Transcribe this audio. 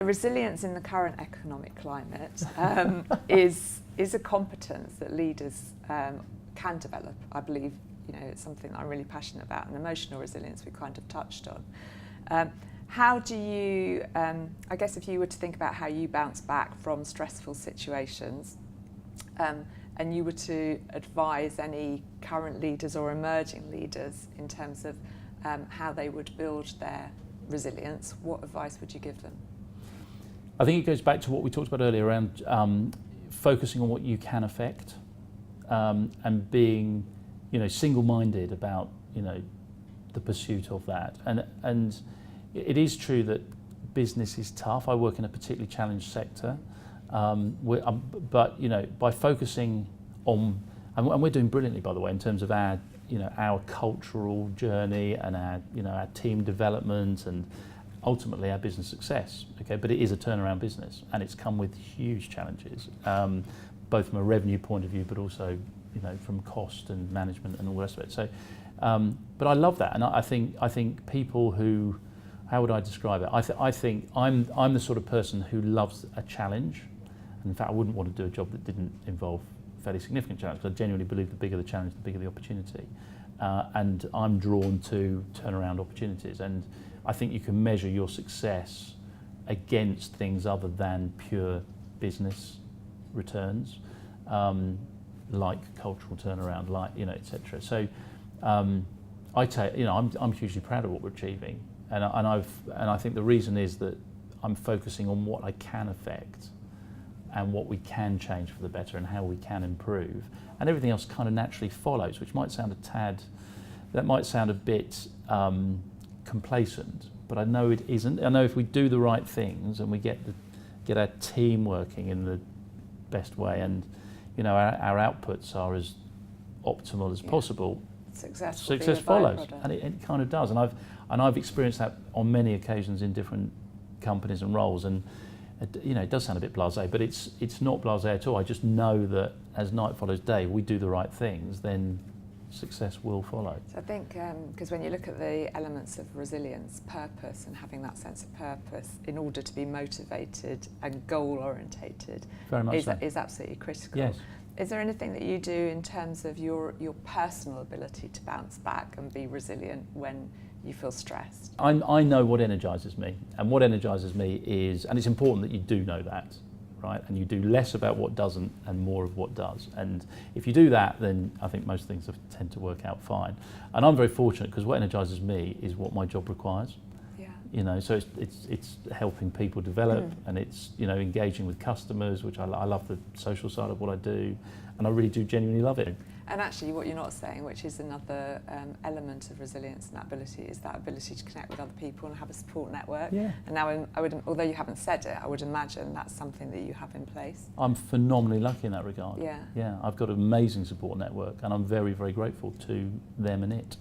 Resilience in the current economic climate is a competence that leaders can develop. I believe, it's something that I'm really passionate about, and emotional resilience we kind of touched on. How do you, I guess if you were to think about how you bounce back from stressful situations, and you were to advise any current leaders or emerging leaders in terms of how they would build their resilience, what advice would you give them? I think it goes back to what we talked about earlier around focusing on what you can affect, and being, single-minded about, the pursuit of that. And it is true that business is tough. I work in a particularly challenged sector, but by focusing on, and we're doing brilliantly, by the way, in terms of our cultural journey and our team development and ultimately our business success. Okay, but it is a turnaround business, and it's come with huge challenges, both from a revenue point of view, but also from cost and management and all the rest of it. So, but I love that, and I think people who, how would I describe it? I think I'm the sort of person who loves a challenge, and in fact I wouldn't want to do a job that didn't involve fairly significant challenge, because I genuinely believe the bigger the challenge, the bigger the opportunity, and I'm drawn to turnaround opportunities. And I think you can measure your success against things other than pure business returns, like cultural turnaround, like etc. So I'm hugely proud of what we're achieving, and I think the reason is that I'm focusing on what I can affect and what we can change for the better and how we can improve, and everything else kind of naturally follows, which might sound a bit complacent, but I know it isn't. I know if we do the right things and we get our team working in the best way, and our outputs are as optimal as possible, success follows, and it kind of does. And I've experienced that on many occasions in different companies and roles, and it does sound a bit blasé, but it's not blasé at all. I just know that as night follows day, we do the right things, then success will follow. So I think because when you look at the elements of resilience, purpose, and having that sense of purpose in order to be motivated and goal orientated is absolutely critical. Yes. Is there anything that you do in terms of your personal ability to bounce back and be resilient when you feel stressed? I know what energises me, and what energises me is, and it's important that you do know that, right? And you do less about what doesn't and more of what does. And if you do that, then I think most things tend to work out fine. And I'm very fortunate because what energises me is what my job requires. Yeah. So it's helping people develop, and it's engaging with customers, which I love the social side of what I do, and I really do genuinely love it. And actually what you're not saying, which is another element of resilience and that ability, is that ability to connect with other people and have a support network. Yeah. And now although you haven't said it, I would imagine that's something that you have in place. I'm phenomenally lucky in that regard. Yeah. Yeah, I've got an amazing support network, and I'm very, very grateful to them and it.